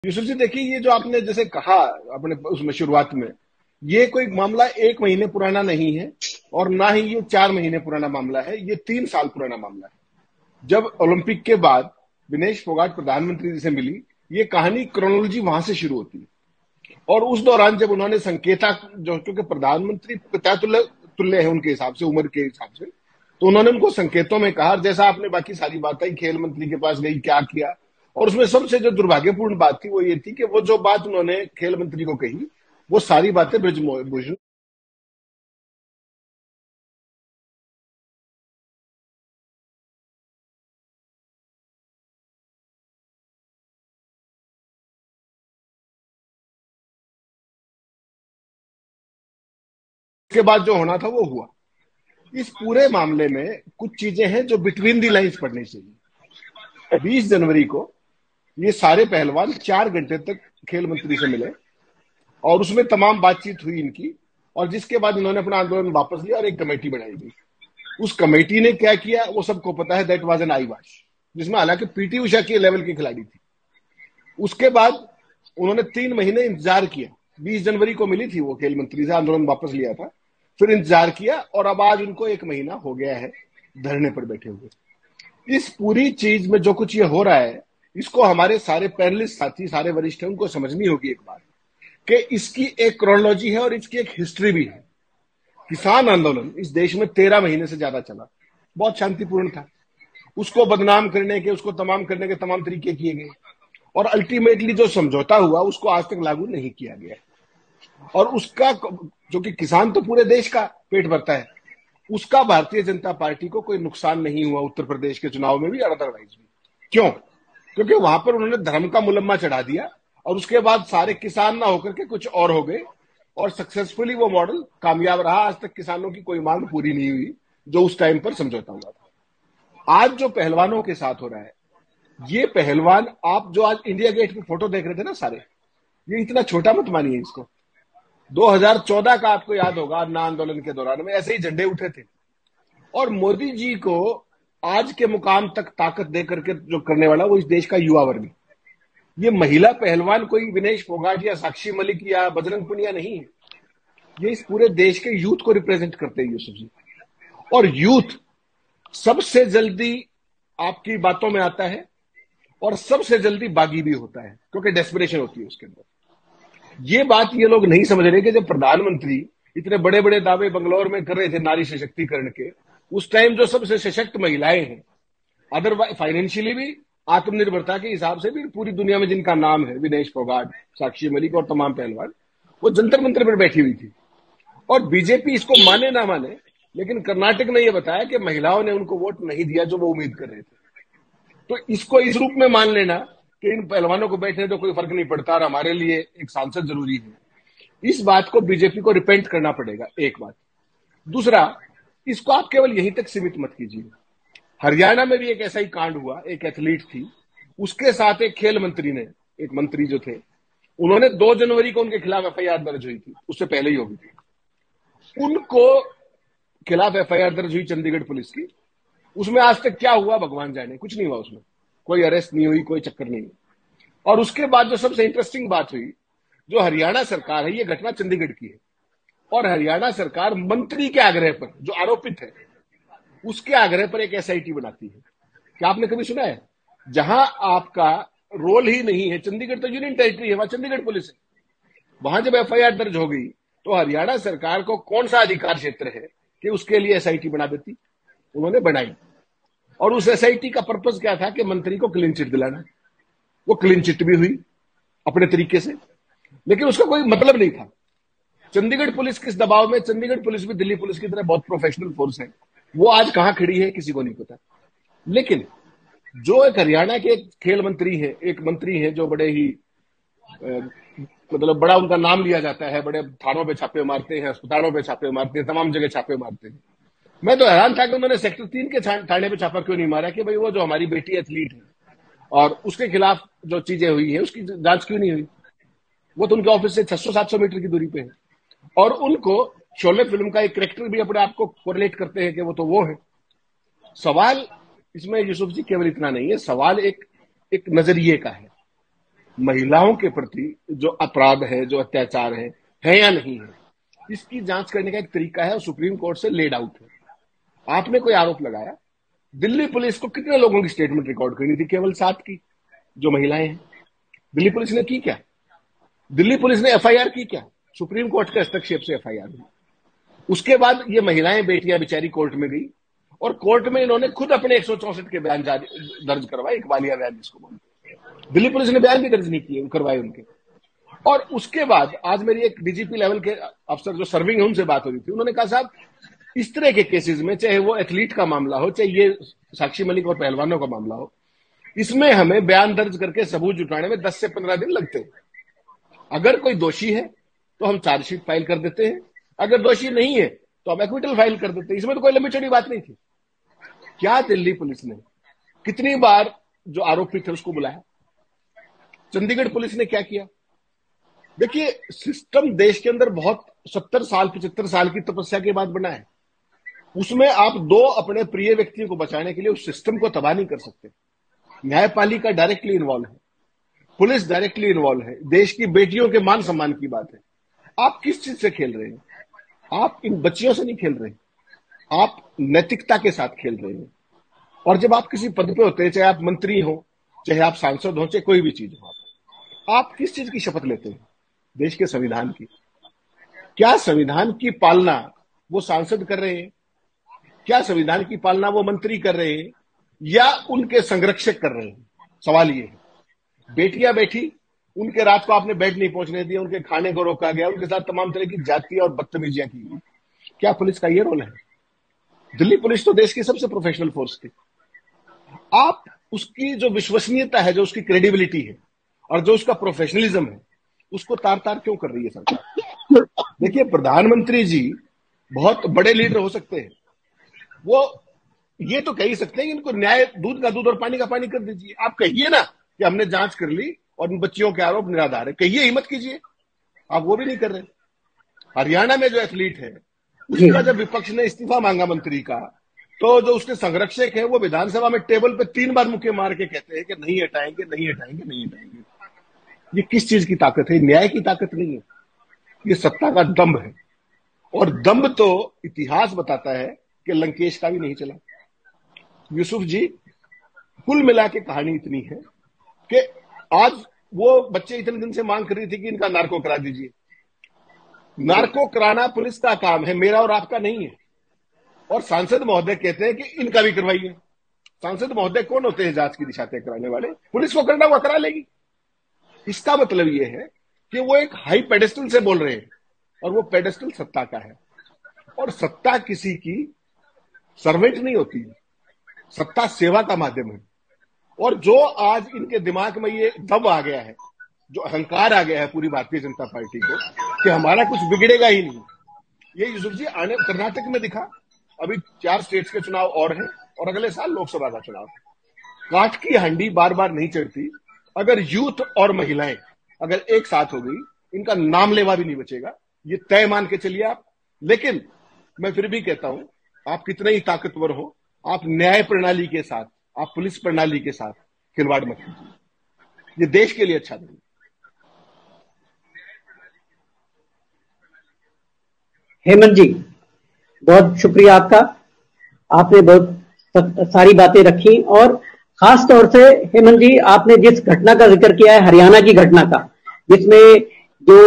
यूसुफ जी देखिए, ये जो आपने जैसे कहा अपने उसमें शुरुआत में, ये कोई मामला 1 महीने पुराना नहीं है और ना ही ये 4 महीने पुराना मामला है। ये 3 साल पुराना मामला है। जब ओलंपिक के बाद विनेश फोगाट प्रधानमंत्री जी से मिली, ये कहानी क्रोनोलॉजी वहां से शुरू होती है। और उस दौरान जब उन्होंने संकेता, जो क्योंकि प्रधानमंत्री पिता तुल्य तुल्य है उनके हिसाब से, उम्र के हिसाब से, तो उन्होंने उनको संकेतों में कहा। जैसा आपने बाकी सारी बात आई, खेल मंत्री के पास गई, क्या किया। और उसमें सबसे जो दुर्भाग्यपूर्ण बात थी वो ये थी कि वो जो बात उन्होंने खेल मंत्री को कही, वो सारी बातें ब्रजभूषण के बाद जो होना था वो हुआ। इस पूरे मामले में कुछ चीजें हैं जो बिटवीन दी लाइंस पढ़नी चाहिए। 20 जनवरी को ये सारे पहलवान 4 घंटे तक खेल मंत्री से मिले और उसमें तमाम बातचीत हुई इनकी। और जिसके बाद इन्होंने अपना आंदोलन वापस लिया और एक कमेटी बनाई गई। उस कमेटी ने क्या किया वो सबको पता है, that was an I wash, जिसमें हालांकि पीटी उषा के लेवल की खिलाड़ी थी। उसके बाद उन्होंने 3 महीने इंतजार किया। 20 जनवरी को मिली थी वो खेल मंत्री से, आंदोलन वापस लिया था, फिर इंतजार किया और अब आज उनको 1 महीना हो गया है धरने पर बैठे हुए। इस पूरी चीज में जो कुछ ये हो रहा है, इसको हमारे सारे पैनलिस्ट साथी, सारे वरिष्ठ हैं, उनको समझनी होगी एक बात, कि इसकी एक क्रोनोलॉजी है और इसकी एक हिस्ट्री भी है। किसान आंदोलन इस देश में 13 महीने से ज्यादा चला, बहुत शांतिपूर्ण था। उसको बदनाम करने के, उसको तमाम करने के तमाम तरीके किए गए और अल्टीमेटली जो समझौता हुआ उसको आज तक लागू नहीं किया गया। और उसका, जो कि किसान तो पूरे देश का पेट भरता है, उसका भारतीय जनता पार्टी को कोई नुकसान नहीं हुआ उत्तर प्रदेश के चुनाव में भी और अदरवाइज भी। क्यों? क्योंकि वहां पर उन्होंने धर्म का मुलम्मा चढ़ा दिया और उसके बाद सारे किसान ना होकर के कुछ और हो गए और सक्सेसफुली वो मॉडल कामयाब रहा। आज तक किसानों की कोई मांग पूरी नहीं हुई जो उस टाइम पर समझौता हुआ था। आज जो पहलवानों के साथ हो रहा है, ये पहलवान, आप जो आज इंडिया गेट पे फोटो देख रहे थे ना सारे, ये इतना छोटा मत मानिए इसको। 2014 का आपको याद होगा, अन्ना आंदोलन के दौरान में ऐसे ही झंडे उठे थे और मोदी जी को आज के मुकाम तक ताकत देकर के जो करने वाला वो इस देश का युवा वर्ग है। ये महिला पहलवान कोई विनेश फोगाट या साक्षी मलिक या बजरंग पुनिया नहीं है। ये इस पूरे देश के यूथ को रिप्रेजेंट करते हैं यूसुफ जी। और यूथ सबसे जल्दी आपकी बातों में आता है और सबसे जल्दी बागी भी होता है, क्योंकि डेस्परेशन होती है उसके अंदर। ये बात ये लोग नहीं समझ रहे कि जब प्रधानमंत्री इतने बड़े बड़े दावे बंगलौर में कर रहे थे नारी सशक्तिकरण के, उस टाइम जो सबसे सशक्त महिलाएं हैं, अदरवाइज फाइनेंशियली भी, आत्मनिर्भरता के हिसाब से भी, पूरी दुनिया में जिनका नाम है, विनेश फोगाट, साक्षी मलिक और तमाम पहलवान, वो जंतर मंत्र पर बैठी हुई थी। और बीजेपी इसको माने ना माने, लेकिन कर्नाटक ने यह बताया कि महिलाओं ने उनको वोट नहीं दिया जो वो उम्मीद कर रहे थे। तो इसको इस रूप में मान लेना कि इन पहलवानों को बैठने तो कोई फर्क नहीं पड़ता और हमारे लिए एक सांसद जरूरी है, इस बात को बीजेपी को रिपेंट करना पड़ेगा, एक बात। दूसरा, इसको आप केवल यहीं तक सीमित मत कीजिए। हरियाणा में भी एक ऐसा ही कांड हुआ। एक एथलीट थी, उसके साथ एक खेल मंत्री ने, एक मंत्री जो थे, उन्होंने 2 जनवरी को उनके खिलाफ एफआईआर दर्ज हुई थी, उससे पहले ही होगी थी। उनको खिलाफ एफआईआर दर्ज हुई चंडीगढ़ पुलिस की। उसमें आज तक क्या हुआ भगवान जाने, कुछ नहीं हुआ उसमें, कोई अरेस्ट नहीं हुई, कोई चक्कर नहीं। और उसके बाद जो सबसे इंटरेस्टिंग बात हुई, जो हरियाणा सरकार है, ये घटना चंडीगढ़ की है और हरियाणा सरकार मंत्री के आग्रह पर, जो आरोपित है उसके आग्रह पर एक एसआईटी बनाती है। क्या आपने कभी सुना है? जहां आपका रोल ही नहीं है, चंडीगढ़ तो यूनियन टेरिटरी है, वहां चंडीगढ़ पुलिस है, वहां जब एफआईआर दर्ज हो गई तो हरियाणा सरकार को कौन सा अधिकार क्षेत्र है कि उसके लिए एसआईटी बना देती? उन्होंने बनाई। और उस एसआईटी का पर्पज क्या था? कि मंत्री को क्लीन चिट दिलाना। वो क्लीन चिट भी हुई अपने तरीके से, लेकिन उसका कोई मतलब नहीं था। चंडीगढ़ पुलिस किस दबाव में, चंडीगढ़ पुलिस भी दिल्ली पुलिस की तरह बहुत प्रोफेशनल फोर्स है, वो आज कहां खड़ी है किसी को नहीं पता। लेकिन जो एक हरियाणा के एक खेल मंत्री है, एक मंत्री है जो बड़े ही मतलब बड़ा उनका नाम लिया जाता है, बड़े थानों पे छापे मारते हैं, अस्पतालों पे छापे मारते हैं, तमाम जगह छापे मारते हैं। मैं तो हैरान था कि उन्होंने सेक्टर 3 के थाने पे छापा क्यों नहीं मारा कि भाई वो जो हमारी बेटी एथलीट है और उसके खिलाफ जो चीजें हुई है उसकी जांच क्यों नहीं हुई? वो तो उनके ऑफिस से 600-700 मीटर की दूरी पे है। और उनको शोले फिल्म का एक करेक्टर भी अपने आप को कोरिलेट करते हैं कि वो तो वो है। सवाल इसमें यूसुफ जी केवल इतना नहीं है, सवाल एक एक नजरिए का है। महिलाओं के प्रति जो अपराध है, जो अत्याचार है या नहीं है, इसकी जांच करने का एक तरीका है और सुप्रीम कोर्ट से लेड आउट है। आपने कोई आरोप लगाया, दिल्ली पुलिस को कितने लोगों की स्टेटमेंट रिकॉर्ड करनी थी? केवल 7 की, जो महिलाएं हैं। दिल्ली पुलिस ने की क्या? दिल्ली पुलिस ने एफआईआर की क्या? सुप्रीम कोर्ट के हस्तक्षेप से एफआईआर हुई। उसके बाद ये महिलाएं बेटियां बेचारी कोर्ट में गई और कोर्ट में इन्होंने खुद अपने 164 के बयान दर्ज करवाए, इकबालिया बयान जिसको बोलते। दिल्ली पुलिस ने बयान भी दर्ज नहीं किए, करवाए उनके। और उसके बाद आज मेरी एक डीजीपी लेवल के अफसर जो सर्विंग है उनसे बात हो रही थी, उन्होंने कहा साहब इस तरह के केसेस में, चाहे वो एथलीट का मामला हो, चाहे ये साक्षी मलिक और पहलवानों का मामला हो, इसमें हमें बयान दर्ज करके सबूत जुटाने में 10 से 15 दिन लगते हैं। अगर कोई दोषी है तो हम चार्जशीट फाइल कर देते हैं, अगर दोषी नहीं है तो हम एक्विटल फाइल कर देते हैं। इसमें तो कोई लंबी चौड़ी बात नहीं थी। क्या दिल्ली पुलिस ने कितनी बार जो आरोपी थे उसको बुलाया? चंडीगढ़ पुलिस ने क्या किया? देखिए, सिस्टम देश के अंदर बहुत 70 साल 75 साल की तपस्या के बाद बना है। उसमें आप 2 अपने प्रिय व्यक्तियों को बचाने के लिए उस सिस्टम को तबाह नहीं कर सकते। न्यायपालिका डायरेक्टली इन्वॉल्व है, पुलिस डायरेक्टली इन्वॉल्व है, देश की बेटियों के मान सम्मान की बात है। आप किस चीज से खेल रहे हैं? आप इन बच्चियों से नहीं खेल रहे, आप नैतिकता के साथ खेल रहे हैं। और जब आप किसी पद पे होते हैं, चाहे आप मंत्री हो, चाहे आप सांसद हो, चाहे कोई भी चीज हो, आप किस चीज की शपथ लेते हैं? देश के संविधान की। क्या संविधान की पालना वो सांसद कर रहे हैं? क्या संविधान की पालना वो मंत्री कर रहे हैं या उनके संरक्षक कर रहे हैं? सवाल ये है। बेटियां बैठी, उनके रात को आपने बेड नहीं पहुंचने दिया, उनके खाने को रोका गया, उनके साथ तमाम तरह की जातियां और बदतमीजियां की गई। क्या पुलिस का ये रोल है? दिल्ली पुलिस तो देश की सबसे प्रोफेशनल फोर्स थी। आप उसकी जो विश्वसनीयता है, जो उसकी क्रेडिबिलिटी है और जो उसका प्रोफेशनलिज्म है, उसको तार तार क्यों कर रही है सरकार? देखिए, प्रधानमंत्री जी बहुत बड़े लीडर हो सकते हैं, वो ये तो कह ही सकते हैं कि इनको न्याय, दूध का दूध और पानी का पानी कर दीजिए। आप कहिए ना कि हमने जांच कर ली और इन बच्चियों के आरोप निराधार है, कहिए, हिम्मत कीजिए। आप वो भी नहीं कर रहे। हरियाणा में जो एथलीट है, उसका जब विपक्ष ने इस्तीफा मांगा मंत्री का, तो जो उसके संरक्षक है वो विधानसभा में टेबल पे 3 बार मुक्के मार के कहते हैं कि नहीं हटाएंगे, नहीं हटाएंगे, नहीं हटाएंगे। ये किस चीज की ताकत है? न्याय की ताकत नहीं है, ये सत्ता का दंभ है। और दंभ तो इतिहास बताता है कि लंकेश का भी नहीं चला। यूसुफ जी, कुल मिला के कहानी इतनी है कि आज वो बच्चे इतने दिन से मांग कर रही थी कि इनका नार्को करा दीजिए। नार्को कराना पुलिस का काम है, मेरा और आपका नहीं है। और सांसद महोदय कहते हैं कि इनका भी करवाइए। सांसद महोदय कौन होते हैं जांच की दिशा तय कराने वाले? पुलिस को करना हुआ करा लेगी। इसका मतलब यह है कि वो एक हाई पेडेस्टल से बोल रहे हैं और वो पेडेस्टल सत्ता का है। और सत्ता किसी की सर्वेंट नहीं होती है, सत्ता सेवा का माध्यम है। और जो आज इनके दिमाग में ये दब आ गया है, जो अहंकार आ गया है पूरी भारतीय जनता पार्टी को कि हमारा कुछ बिगड़ेगा ही नहीं, ये यूसुफ जी आने कर्नाटक में दिखा। अभी 4 स्टेट्स के चुनाव और हैं और अगले साल लोकसभा का चुनाव। काठ की हांडी बार बार नहीं चढ़ती। अगर यूथ और महिलाएं अगर एक साथ हो गई, इनका नाम लेवा भी नहीं बचेगा, ये तय मान के चलिए आप। लेकिन मैं फिर भी कहता हूं, आप कितने ही ताकतवर हो, आप न्याय प्रणाली के साथ, आप पुलिस प्रणाली के साथ खिलवाड़ मत कीजिए। ये देश के लिए अच्छा नहीं। हेमंत जी, बहुत शुक्रिया आपका। आपने बहुत सारी बातें रखी और खास तौर से हेमंत जी, आपने जिस घटना का जिक्र किया है, हरियाणा की घटना का, जिसमें जो